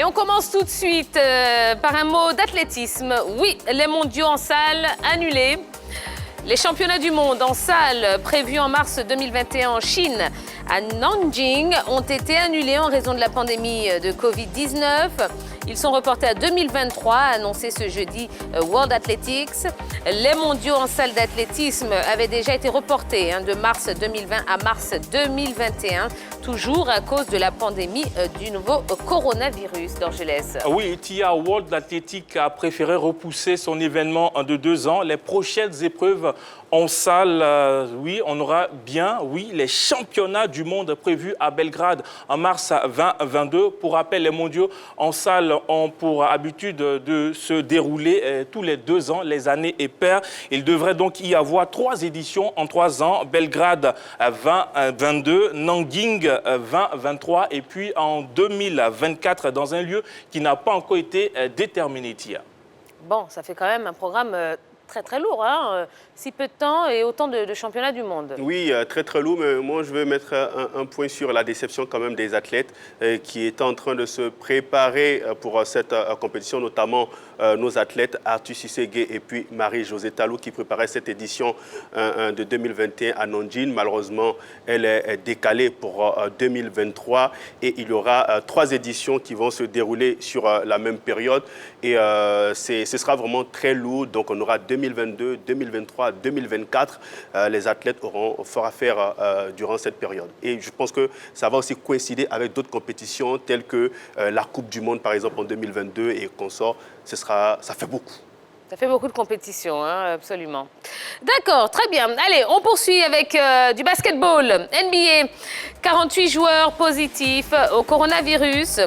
on commence tout de suite par un mot d'athlétisme. Oui, les mondiaux en salle annulés. Les championnats du monde en salle prévus en mars 2021 en Chine, à Nanjing, ont été annulés en raison de la pandémie de Covid-19. Ils sont reportés à 2023, a annoncé ce jeudi World Athletics. Les mondiaux en salle d'athlétisme avaient déjà été reportés de mars 2020 à mars 2021, toujours à cause de la pandémie du nouveau coronavirus. Dorgelès. Oui, TIA World Athletics a préféré repousser son événement de 2 ans. Les prochaines épreuves en salle, oui, on aura bien, oui, les championnats du monde prévus à Belgrade en mars 2022. Pour rappel, les mondiaux en salle ont pour habitude de se dérouler tous les 2 ans, les années impaires. Il devrait donc y avoir 3 éditions en 3 ans. Belgrade 2022, Nanjing 2023 et puis en 2024 dans un lieu qui n'a pas encore été déterminé, Tia. Bon, ça fait quand même un programme très très lourd, hein, si peu de temps et autant de championnats du monde. Oui, très très lourd, mais moi je veux mettre un point sur la déception quand même des athlètes qui étaient en train de se préparer pour cette compétition, notamment nos athlètes Arthur Sisségué et puis Marie-Josée Talou qui préparaient cette édition de 2021 à Nanjing. Malheureusement, elle est décalée pour 2023 et il y aura 3 éditions qui vont se dérouler sur la même période et ce sera vraiment très lourd. Donc on aura 2022, 2023, 2024. Les athlètes auront fort à faire durant cette période. Et je pense que ça va aussi coïncider avec d'autres compétitions telles que la Coupe du Monde, par exemple, en 2022 et consorts. Ça fait beaucoup. Ça fait beaucoup de compétitions, hein, absolument. D'accord, très bien. Allez, on poursuit avec du basketball. NBA, 48 joueurs positifs au coronavirus,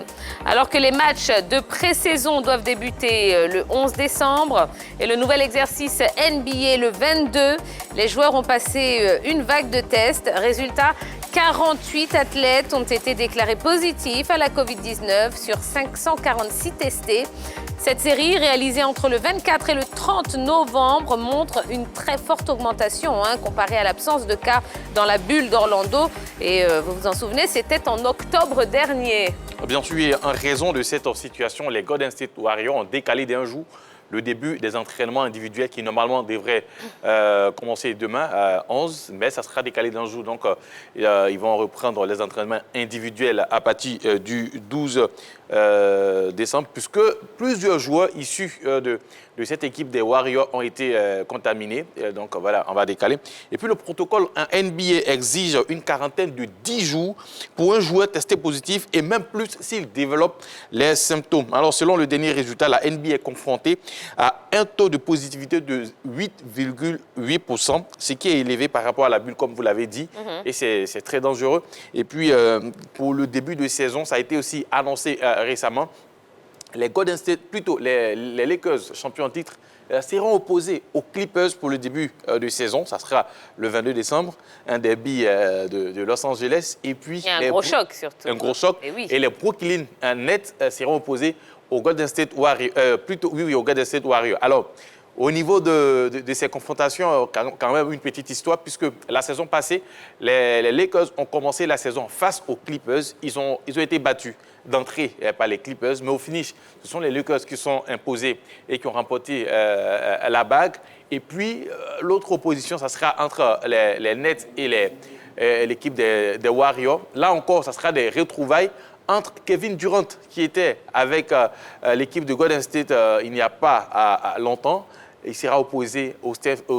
alors que les matchs de pré-saison doivent débuter le 11 décembre et le nouvel exercice NBA le 22. Les joueurs ont passé une vague de tests. Résultat, 48 athlètes ont été déclarés positifs à la Covid-19 sur 546 testés. Cette série, réalisée entre le 24 et le 30 novembre, montre une très forte augmentation comparée à l'absence de cas dans la bulle d'Orlando. Et vous vous en souvenez, c'était en octobre dernier. Bien sûr, en raison de cette situation, les Golden State Warriors ont décalé d'un jour le début des entraînements individuels qui normalement devraient commencer demain à 11, mais ça sera décalé d'un jour. Donc, ils vont reprendre les entraînements individuels à partir du 12 décembre, puisque plusieurs joueurs issus de cette équipe des Warriors ont été contaminés. Donc, voilà, on va décaler. Et puis, le protocole en NBA exige une quarantaine de 10 jours pour un joueur testé positif et même plus s'il développe les symptômes. Alors, selon le dernier résultat, la NBA est confrontée à un taux de positivité de 8,8%, ce qui est élevé par rapport à la bulle, comme vous l'avez dit, et c'est très dangereux. Et puis, pour le début de saison, ça a été aussi annoncé récemment, les Golden State, plutôt les Lakers, champions en titre, seront opposés aux Clippers pour le début de saison. Ça sera le 22 décembre, un derby de Los Angeles. Et puis, un gros choc surtout. Un gros choc. Et, oui. Et les Brooklyn Nets seront opposés aux Golden State Warriors. Aux Golden State Warriors. Alors, au niveau de ces confrontations, quand même une petite histoire, puisque la saison passée, les Lakers ont commencé la saison face aux Clippers. Ils ont été battus d'entrée par les Clippers, mais au finish, ce sont les Lakers qui sont imposés et qui ont remporté la bague. Et puis, l'autre opposition, ça sera entre les Nets et l'équipe des Warriors. Là encore, ça sera des retrouvailles entre Kevin Durant, qui était avec l'équipe de Golden State il n'y a pas longtemps. Il sera opposé au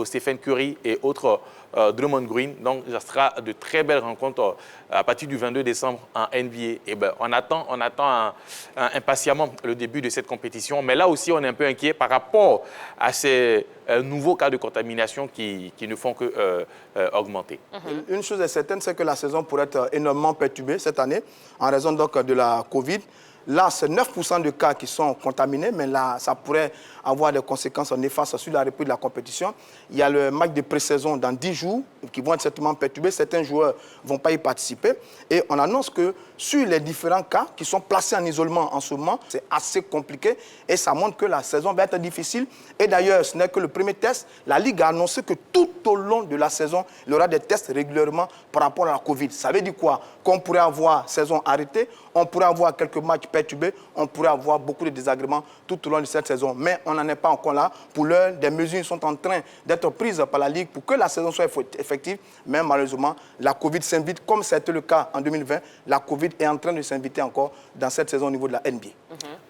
Stephen Curry et autres Draymond Green. Donc, ça sera de très belles rencontres à partir du 22 décembre en NBA. Et ben, on attend impatiemment le début de cette compétition. Mais là aussi, on est un peu inquiet par rapport à ces nouveaux cas de contamination qui ne font que augmenter. Une chose est certaine, c'est que la saison pourrait être énormément perturbée cette année en raison donc de la Covid. Là, c'est 9% de cas qui sont contaminés, mais là, ça pourrait avoir des conséquences néfastes sur la reprise de la compétition. Il y a le match de pré-saison dans 10 jours qui vont être certainement perturbés. Certains joueurs ne vont pas y participer. Et on annonce que sur les différents cas qui sont placés en isolement en ce moment, c'est assez compliqué et ça montre que la saison va être difficile. Et d'ailleurs, ce n'est que le premier test. La Ligue a annoncé que tout au long de la saison, il y aura des tests régulièrement par rapport à la Covid. Ça veut dire quoi? Qu'on pourrait avoir saison arrêtée, on pourrait avoir quelques matchs perturbé, on pourrait avoir beaucoup de désagréments tout au long de cette saison. Mais on n'en est pas encore là. Pour l'heure, des mesures sont en train d'être prises par la Ligue pour que la saison soit effective. Mais malheureusement, la Covid s'invite, comme c'était le cas en 2020, la Covid est en train de s'inviter encore dans cette saison au niveau de la NBA.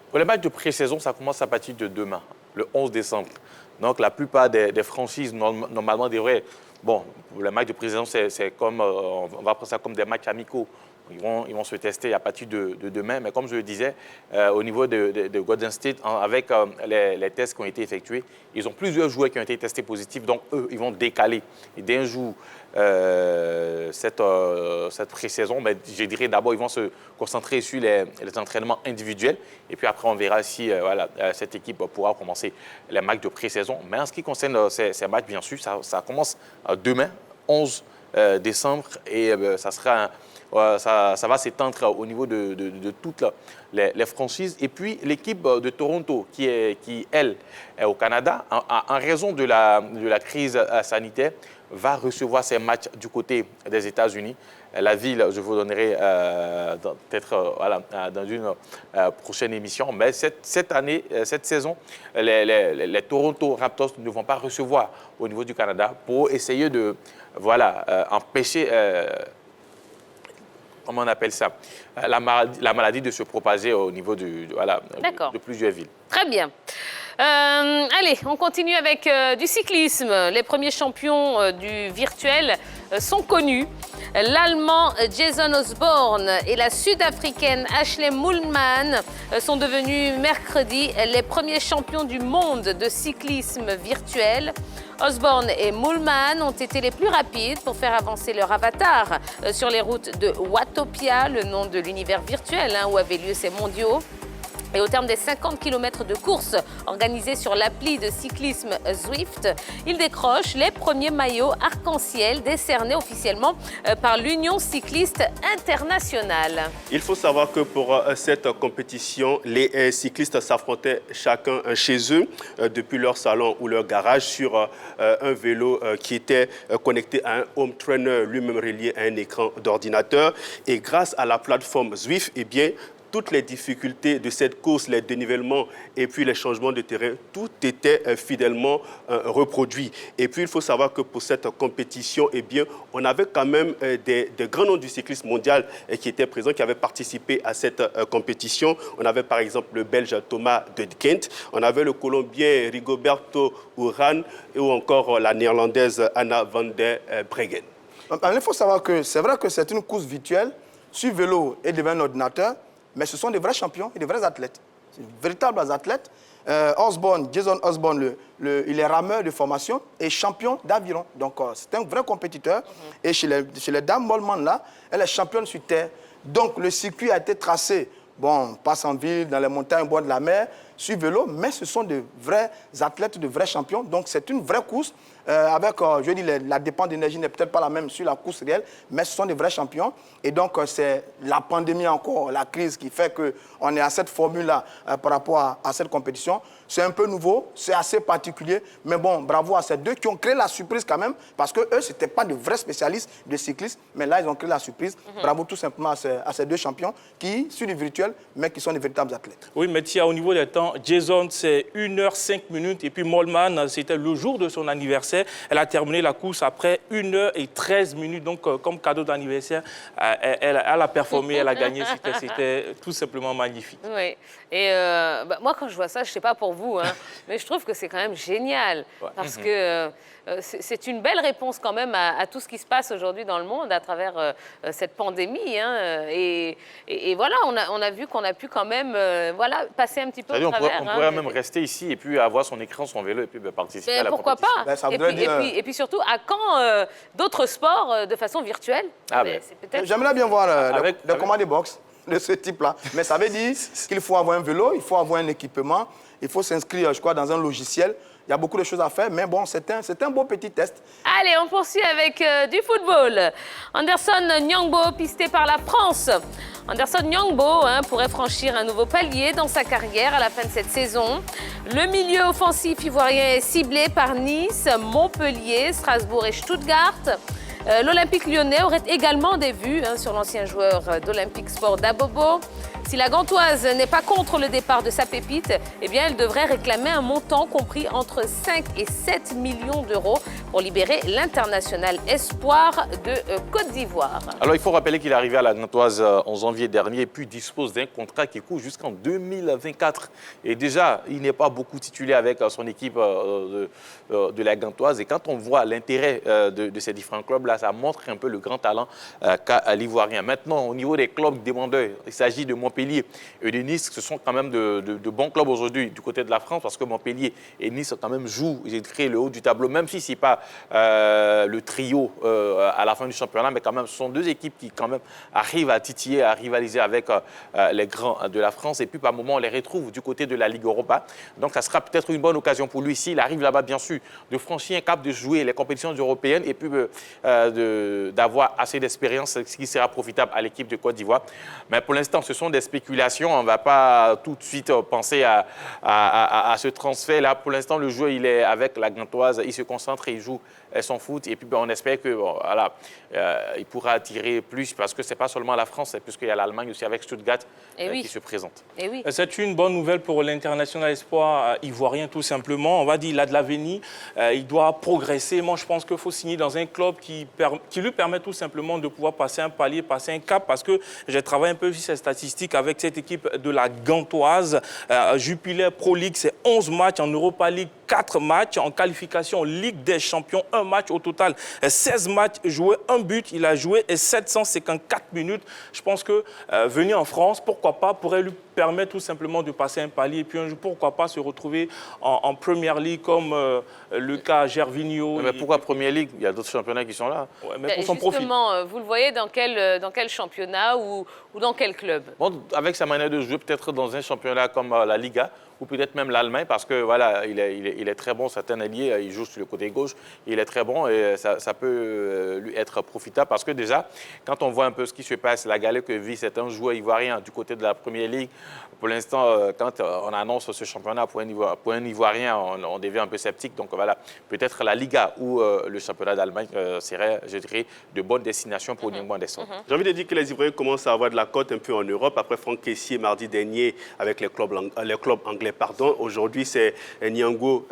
Pour les matchs de pré-saison, ça commence à partir de demain, le 11 décembre. Donc, la plupart des franchises, normalement, devraient... Bon, les matchs de pré-saison, c'est comme... on va prendre ça comme des matchs amicaux. Ils vont se tester à partir de demain. Mais comme je le disais, au niveau de Golden State, avec les tests qui ont été effectués, ils ont plusieurs joueurs qui ont été testés positifs. Donc, eux, ils vont décaler d'un jour cette pré-saison. Mais je dirais d'abord, ils vont se concentrer sur les entraînements individuels. Et puis après, on verra si cette équipe pourra commencer les matchs de pré-saison. Mais en ce qui concerne ces matchs, bien sûr, ça commence demain, 11 décembre. Et ça sera... Ça va s'étendre au niveau de toutes les franchises. Et puis, l'équipe de Toronto, qui elle, est au Canada, en raison de la crise sanitaire, va recevoir ses matchs du côté des États-Unis. La ville, je vous donnerai peut-être dans une prochaine émission. Mais cette année, cette saison, les Toronto Raptors ne vont pas recevoir au niveau du Canada pour essayer de empêcher... comment on appelle ça, la maladie de se propager au niveau de plusieurs villes. Très bien. Allez, on continue avec du cyclisme. Les premiers champions du virtuel sont connus. L'Allemand Jason Osborne et la Sud-Africaine Ashley Moolman sont devenus mercredi les premiers champions du monde de cyclisme virtuel. Osborne et Moolman ont été les plus rapides pour faire avancer leur avatar sur les routes de Watopia, le nom de l'univers virtuel où avaient lieu ces mondiaux. Et au terme des 50 km de course organisés sur l'appli de cyclisme Zwift, ils décrochent les premiers maillots arc-en-ciel décernés officiellement par l'Union cycliste internationale. Il faut savoir que pour cette compétition, les cyclistes s'affrontaient chacun chez eux depuis leur salon ou leur garage sur un vélo qui était connecté à un home trainer lui-même relié à un écran d'ordinateur. Et grâce à la plateforme Zwift, eh bien, toutes les difficultés de cette course, les dénivellements et puis les changements de terrain, tout était fidèlement reproduit. Et puis, il faut savoir que pour cette compétition, eh bien, on avait quand même des grands noms du cyclisme mondial qui étaient présents, qui avaient participé à cette compétition. On avait par exemple le Belge Thomas de Gent, on avait le Colombien Rigoberto Urán ou encore la Néerlandaise Anna van der Breggen. Il faut savoir que c'est vrai que c'est une course virtuelle sur vélo et devant un ordinateur, mais ce sont des vrais champions et des vrais athlètes. C'est de véritables athlètes. Jason Osborne, il est rameur de formation et champion d'aviron. Donc, c'est un vrai compétiteur. Et chez les dames Moolman, là, elle est championne sur terre. Donc, le circuit a été tracé. Bon, on passe en ville, dans les montagnes, au bord de la mer, sur vélo, mais ce sont de vrais athlètes, de vrais champions. Donc, c'est une vraie course. Avec, je dis, la dépense d'énergie n'est peut-être pas la même sur la course réelle, mais ce sont des vrais champions. Et donc, c'est la pandémie encore, la crise qui fait qu'on est à cette formule-là par rapport à cette compétition. C'est un peu nouveau, c'est assez particulier, mais bon, bravo à ces deux qui ont créé la surprise quand même, parce qu'eux, ce n'étaient pas de vrais spécialistes de cyclisme, mais là, ils ont créé la surprise. Bravo tout simplement à ces deux champions qui, sur du virtuel, mais qui sont des véritables athlètes. Oui, mais tiens, au niveau des temps, Jason, c'est 1h05, et puis Moolman, c'était le jour de son anniversaire. Elle a terminé la course après 1h13, donc comme cadeau d'anniversaire, elle a performé, elle a gagné, c'était tout simplement magnifique. Oui, et moi quand je vois ça, je ne sais pas pour vous, mais je trouve que c'est quand même génial, parce que c'est une belle réponse quand même à tout ce qui se passe aujourd'hui dans le monde à travers cette pandémie. Et voilà, on a vu qu'on a pu quand même passer un petit peu au travers. On pourrait même rester ici et puis avoir son écran, son vélo et puis participer à la pourquoi compétition. pas et puis surtout, à quand d'autres sports de façon virtuelle? J'aimerais bien voir des commandes de boxe de ce type-là. Mais ça veut dire qu'il faut avoir un vélo, il faut avoir un équipement, il faut s'inscrire, je crois, dans un logiciel. Il y a beaucoup de choses à faire, mais bon, c'est un beau petit test. Allez, on poursuit avec du football. Anderson Nyangbo, pisté par la France. Anderson Nyangbo pourrait franchir un nouveau palier dans sa carrière à la fin de cette saison. Le milieu offensif ivoirien est ciblé par Nice, Montpellier, Strasbourg et Stuttgart. L'Olympique lyonnais aurait également des vues sur l'ancien joueur d'Olympique Sport d'Abobo. Si la Gantoise n'est pas contre le départ de sa pépite, eh bien, elle devrait réclamer un montant compris entre 5 et 7 millions d'euros pour libérer l'international espoir de Côte d'Ivoire. Alors, il faut rappeler qu'il est arrivé à la Gantoise en janvier dernier et puis dispose d'un contrat qui court jusqu'en 2024. Et déjà, il n'est pas beaucoup titulé avec son équipe de la Gantoise. Et quand on voit l'intérêt de ces différents clubs-là, ça montre un peu le grand talent qu'a l'Ivoirien. Maintenant, au niveau des clubs demandeurs, il s'agit de Montpellier et de Nice. Ce sont quand même de bons clubs aujourd'hui du côté de la France parce que Montpellier et Nice quand même jouent, j'ai créé le haut du tableau, même si ce n'est pas le trio à la fin du championnat, mais quand même, ce sont deux équipes qui quand même arrivent à titiller, à rivaliser avec les grands de la France. Et puis, par moment, on les retrouve du côté de la Ligue Europa. Donc, ça sera peut-être une bonne occasion pour lui, s'il arrive là-bas, bien sûr, de franchir un cap, de jouer les compétitions européennes et puis d'avoir assez d'expérience, ce qui sera profitable à l'équipe de Côte d'Ivoire. Mais pour l'instant, ce sont des spéculations. On ne va pas tout de suite penser à ce transfert-là. Pour l'instant, le joueur, il est avec la Gantoise, il se concentre et il joue son foot. Et puis, on espère que voilà, il pourra attirer plus parce que ce n'est pas seulement la France, puisqu'il y a l'Allemagne aussi avec Stuttgart qui se présente. Et oui. C'est une bonne nouvelle pour l'international espoir ivoirien, tout simplement. On va dire qu'il a de l'avenir, il doit progresser. Moi, je pense qu'il faut signer dans un club qui lui permet tout simplement de pouvoir passer un palier, passer un cap, parce que j'ai travaillé un peu sur ces statistiques avec cette équipe de la Gantoise. Jupiler Pro League, c'est 11 matchs, en Europa League, 4 matchs, en qualification Ligue des Champions, 1 match au total, 16 matchs joués, 1 but, il a joué et 754 minutes. Je pense que venir en France, pourquoi pas, pourrait lui permettre tout simplement de passer un palier et puis un jour, pourquoi pas se retrouver en Premier League comme le cas Gervinho. Mais pourquoi Premier League? Il y a d'autres championnats qui sont là. Ouais, mais pour son profit. Justement, vous le voyez dans quel championnat ou dans quel club? Bon, avec sa manière de jouer, peut-être dans un championnat comme la Liga ou peut-être même l'Allemagne, parce que voilà, il est très bon, c'est un allié, il joue sur le côté gauche, il est très bon et ça peut lui être profitable parce que déjà, quand on voit un peu ce qui se passe, la galère que vit certains joueurs ivoiriens du côté de la Première Ligue, pour l'instant, quand on annonce ce championnat pour un Ivoirien, on devient un peu sceptique. Donc voilà, peut-être la Liga ou le championnat d'Allemagne serait, je dirais, de bonnes destinations pour Niang Desson. J'ai envie de dire que les Ivoiriens commencent à avoir de la cote un peu en Europe. Après Franck Kessié, mardi dernier, avec les clubs anglais. Aujourd'hui, c'est Niango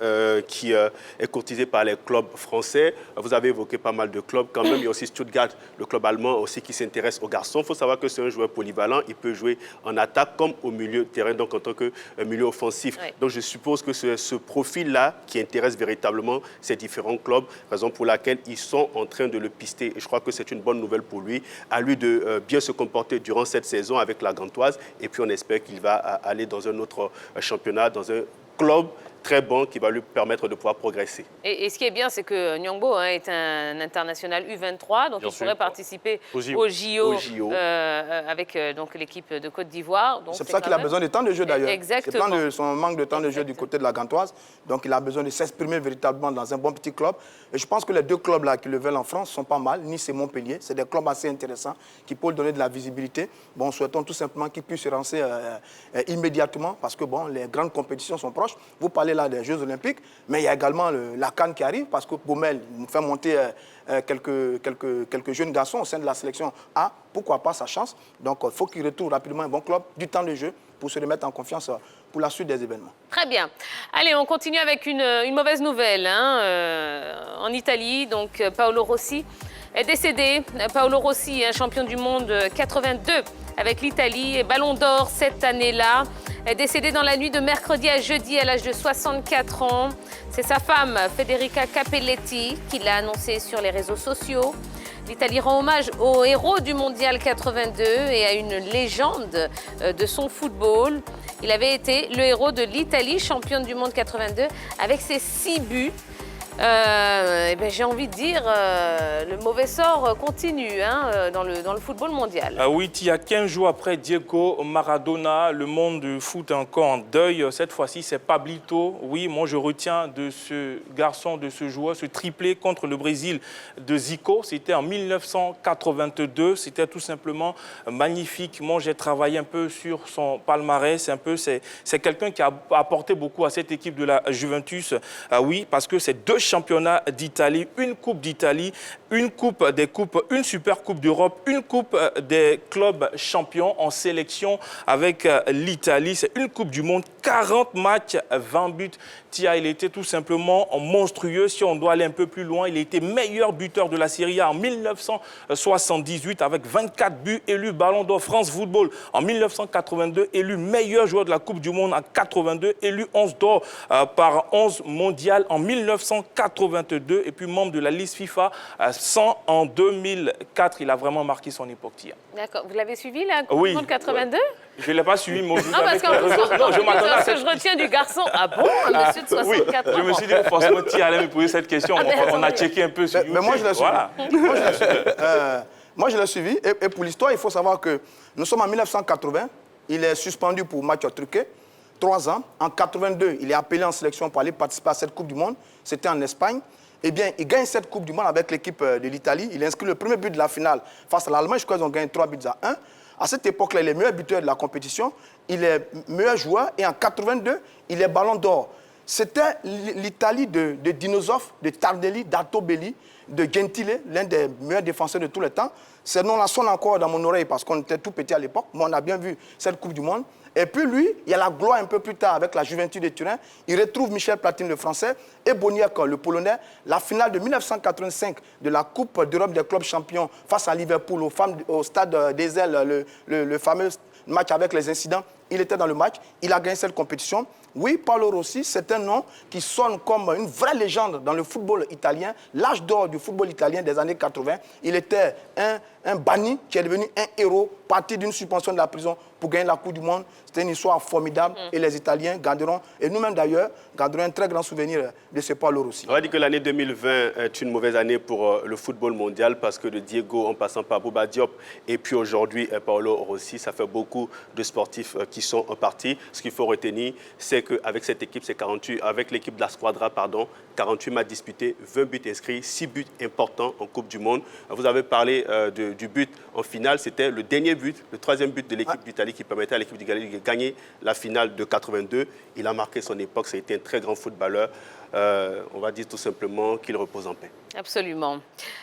qui est courtisé par les clubs français. Vous avez évoqué pas mal de clubs quand même. Il y a aussi Stuttgart, le club allemand aussi qui s'intéresse aux garçons. Il faut savoir que c'est un joueur polyvalent. Il peut jouer en attaque comme au milieu de terrain, donc en tant que milieu offensif. Oui. Donc je suppose que c'est ce profil-là qui intéresse véritablement ces différents clubs, raison pour laquelle ils sont en train de le pister. Et je crois que c'est une bonne nouvelle pour lui. À lui de bien se comporter durant cette saison avec la Gantoise. Et puis on espère qu'il va aller dans un autre championnat, dans un club très bon qui va lui permettre de pouvoir progresser. Et ce qui est bien, c'est que Niangbo est un international U23, donc il pourrait participer au JO. Avec donc l'équipe de Côte d'Ivoire. C'est pour ça qu'il a besoin de temps de jeu d'ailleurs. Exactement. C'est son manque de temps de jeu du côté de la Gantoise. Donc il a besoin de s'exprimer véritablement dans un bon petit club. Et je pense que les deux clubs là qui le veulent en France sont pas mal, Nice et Montpellier. C'est des clubs assez intéressants qui peuvent donner de la visibilité. Bon, souhaitons tout simplement qu'ils puissent se lancer immédiatement parce que bon, les grandes compétitions sont proches. Vous parlez là des Jeux Olympiques, mais il y a également la CAN qui arrive parce que Baumel nous fait monter quelques jeunes garçons au sein de la sélection A. Pourquoi pas sa chance? Donc il faut qu'il retrouve rapidement un bon club, du temps de jeu pour se remettre en confiance pour la suite des événements. Très bien. Allez, on continue avec une mauvaise nouvelle. En Italie, donc Paolo Rossi est décédé. Paolo Rossi, un champion du monde 82 avec l'Italie et Ballon d'Or cette année-là, est décédé dans la nuit de mercredi à jeudi à l'âge de 64 ans. C'est sa femme, Federica Capelletti, qui l'a annoncé sur les réseaux sociaux. L'Italie rend hommage au héros du Mondial 82 et à une légende de son football. Il avait été le héros de l'Italie, championne du monde 82, avec ses 6 buts. J'ai envie de dire, le mauvais sort continue dans le football mondial. Oui, il y a 15 jours après Diego Maradona, le monde du foot est encore en deuil. Cette fois-ci, c'est Pablito. Oui, moi je retiens de ce garçon, de ce joueur, ce triplé contre le Brésil de Zico. C'était en 1982. C'était tout simplement magnifique. Moi, j'ai travaillé un peu sur son palmarès. C'est quelqu'un qui a apporté beaucoup à cette équipe de la Juventus. Oui, parce que c'est 2 championnat d'Italie, une Coupe d'Italie, une Coupe des Coupes, une Super Coupe d'Europe, une Coupe des clubs champions en sélection avec l'Italie. C'est une Coupe du Monde, 40 matchs, 20 buts. Tia, il était tout simplement monstrueux. Si on doit aller un peu plus loin, il était meilleur buteur de la Serie A en 1978 avec 24 buts, élu Ballon d'Or France Football en 1982, élu meilleur joueur de la Coupe du Monde en 82, élu 11 d'or par 11 mondial en 1982 et puis membre de la liste FIFA 100 en 2004. Il a vraiment marqué son époque, Tia. D'accord. Vous l'avez suivi, la Coupe Oui. du Monde 82? Je ne l'ai pas suivi, mais Non, parce qu'en plus, je m'attendais à ce que cette... je retiens du garçon, ah bon, un monsieur de 64 ans. Je me suis dit que forcément, Tia allait me poser cette question. On a checké un peu sur YouTube. Mais moi, je l'ai suivi. Voilà. Moi, je l'ai suivi. Et pour l'histoire, il faut savoir que nous sommes en 1980. Il est suspendu pour match truqué, 3 ans. En 82, il est appelé en sélection pour aller participer à cette Coupe du Monde. C'était en Espagne. Eh bien, il gagne cette Coupe du Monde avec l'équipe de l'Italie. Il inscrit le premier but de la finale face à l'Allemagne. Je crois qu'ils ont gagné 3 buts à 1. À cette époque-là, il est meilleur buteur de la compétition. Il est meilleur joueur. Et en 82, il est Ballon d'Or. C'était l'Italie de Dinosof, de Tardelli, d'Artobelli, de Gentile, l'un des meilleurs défenseurs de tous les temps. Ces noms-là sonnent encore dans mon oreille parce qu'on était tout petit à l'époque, mais on a bien vu cette Coupe du Monde. Et puis lui, il y a la gloire un peu plus tard avec la Juventus de Turin. Il retrouve Michel Platini, le Français, et Boniek, le Polonais. La finale de 1985 de la Coupe d'Europe des clubs champions face à Liverpool, au stade des Ailes, le fameux match avec les incidents. Il était dans le match, il a gagné cette compétition. Oui, Paolo Rossi, c'est un nom qui sonne comme une vraie légende dans le football italien, l'âge d'or du football italien des années 80. Il était un banni qui est devenu un héros, parti d'une suspension de la prison pour gagner la Coupe du Monde. C'était une histoire formidable et les Italiens garderont, et nous-mêmes d'ailleurs, garderons un très grand souvenir de ce Paolo Rossi. On va dire que l'année 2020 est une mauvaise année pour le football mondial parce que de Diego en passant par Bouba Diop et puis aujourd'hui Paolo Rossi, ça fait beaucoup de sportifs qui sont partis. Ce qu'il faut retenir, c'est qu'avec cette équipe, c'est 48, avec l'équipe de la Squadra, 48 matchs disputés, 20 buts inscrits, 6 buts importants en Coupe du Monde. Vous avez parlé du but en finale, c'était le dernier but, le 3e but de l'équipe d'Italie qui permettait à l'équipe d'Italie de gagner la finale de 82. Il a marqué son époque, ça a été un très grand footballeur. On va dire tout simplement qu'il repose en paix. Absolument.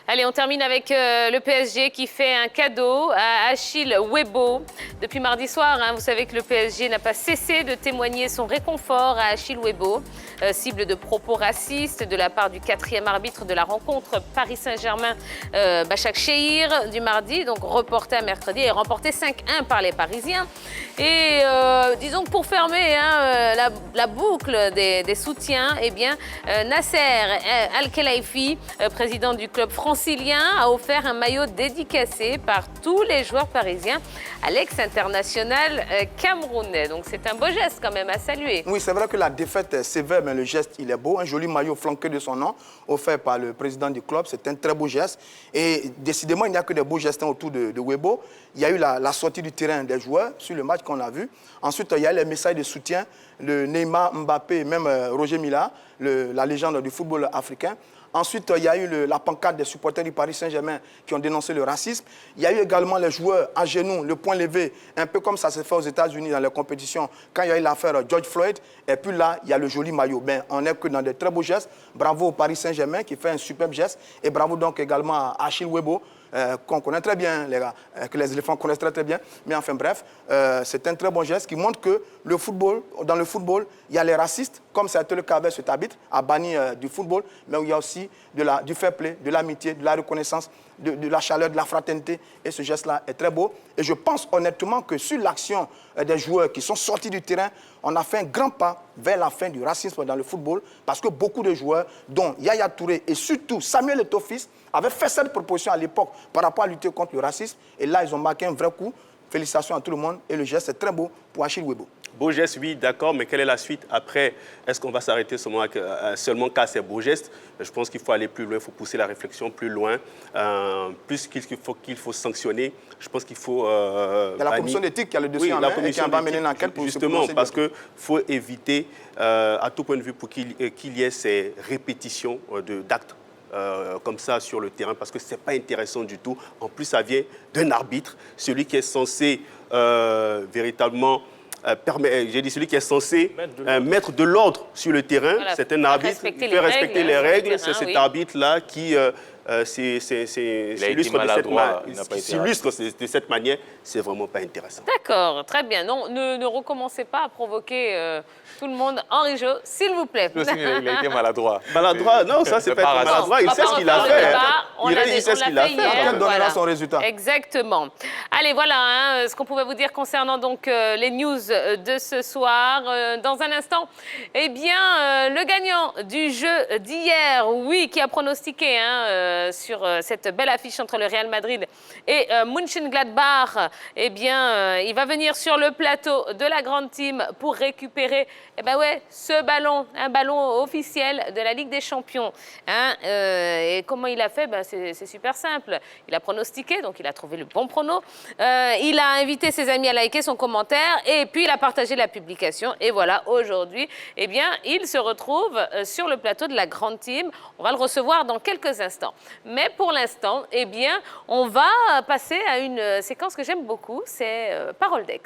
Allez, on termine avec le PSG qui fait un cadeau à Achille Webo. Depuis mardi soir, vous savez que le PSG n'a pas cessé de témoigner son réconfort à Achille Webo, cible de propos racistes de la part du 4e arbitre de la rencontre Paris Saint-Germain, Bachak Chehir, du mardi, donc reporté à mercredi et remporté 5-1 par les Parisiens. Et disons que pour fermer la boucle des soutiens, eh bien, Nasser Al-Khelaifi, président du club francilien, a offert un maillot dédicacé par tous les joueurs parisiens à l'ex-international camerounais. Donc c'est un beau geste quand même à saluer. Oui, c'est vrai que la défaite est sévère, mais le geste, il est beau. Un joli maillot flanqué de son nom, offert par le président du club. C'est un très beau geste. Et décidément, il n'y a que des beaux gestes autour de Webo. Il y a eu la sortie du terrain des joueurs sur le match qu'on a vu. Ensuite, il y a les messages de soutien de Neymar, Mbappé, même Roger Mila, la légende du football africain. Ensuite, il y a eu la pancarte des supporters du Paris Saint-Germain qui ont dénoncé le racisme. Il y a eu également les joueurs à genoux, le poing levé, un peu comme ça s'est fait aux États-Unis dans les compétitions, quand il y a eu l'affaire George Floyd. Et puis là, il y a le joli maillot. Ben, on n'est que dans de très beaux gestes. Bravo au Paris Saint-Germain qui fait un superbe geste. Et bravo donc également à Achille Webo, qu'on connaît très bien, les gars, que les éléphants connaissent très bien. Mais enfin bref, c'est un très bon geste qui montre que dans le football, il y a les racistes, comme ça a été le cas avec cet arbitre, à banni du football, mais il y a aussi du fair play, de l'amitié, de la reconnaissance, de la chaleur, de la fraternité. Et ce geste-là est très beau. Et je pense honnêtement que sur l'action des joueurs qui sont sortis du terrain, on a fait un grand pas vers la fin du racisme dans le football, parce que beaucoup de joueurs, dont Yaya Touré et surtout Samuel Eto'o-Fils, avaient fait cette proposition à l'époque par rapport à lutter contre le racisme. Et là, ils ont marqué un vrai coup. Félicitations à tout le monde. Et le geste est très beau pour Achille Webo. Beau geste, oui, d'accord, mais quelle est la suite après? Est-ce qu'on va s'arrêter seulement qu'à ces beaux gestes? Je pense qu'il faut aller plus loin, il faut pousser la réflexion plus loin. Plus qu'il faut sanctionner, je pense qu'il faut... il y a la commission d'éthique qui a le dossier en main et qui va mener une enquête pour justement, parce qu'il faut éviter, à tout point de vue, pour qu'il y ait ces répétitions d'actes. Comme ça sur le terrain, parce que ce n'est pas intéressant du tout. En plus, ça vient d'un arbitre, celui qui est censé véritablement j'ai dit celui qui est censé mettre de l'ordre sur le terrain. Voilà, C'est un arbitre qui fait respecter les règles. C'est cet arbitre-là qui, s'illustre de cette manière. C'est vraiment pas intéressant. D'accord, très bien. Non, ne recommencez pas à provoquer tout le monde. Henri Jo, s'il vous plaît. Il a été maladroit. Maladroit, non, ça c'est pas être maladroit. Il sait ce qu'il a fait. Il sait ce qu'il a fait. Chacun donnera son résultat. Exactement. Allez, voilà ce qu'on pouvait vous dire concernant donc les news de ce soir. Dans un instant, eh bien, le gagnant du jeu d'hier, oui, qui a pronostiqué sur cette belle affiche entre le Real Madrid et Mönchengladbach, eh bien, il va venir sur le plateau de la Grande Team pour récupérer ce ballon, un ballon officiel de la Ligue des Champions. Et comment il a fait? C'est super simple. Il a pronostiqué, donc il a trouvé le bon prono. Il a invité ses amis à liker son commentaire et puis il a partagé la publication. Et voilà, aujourd'hui, eh bien, il se retrouve sur le plateau de la Grande Team. On va le recevoir dans quelques instants. Mais pour l'instant, eh bien, on va passer à une séquence que j'aime beaucoup, c'est Parole d'Aix.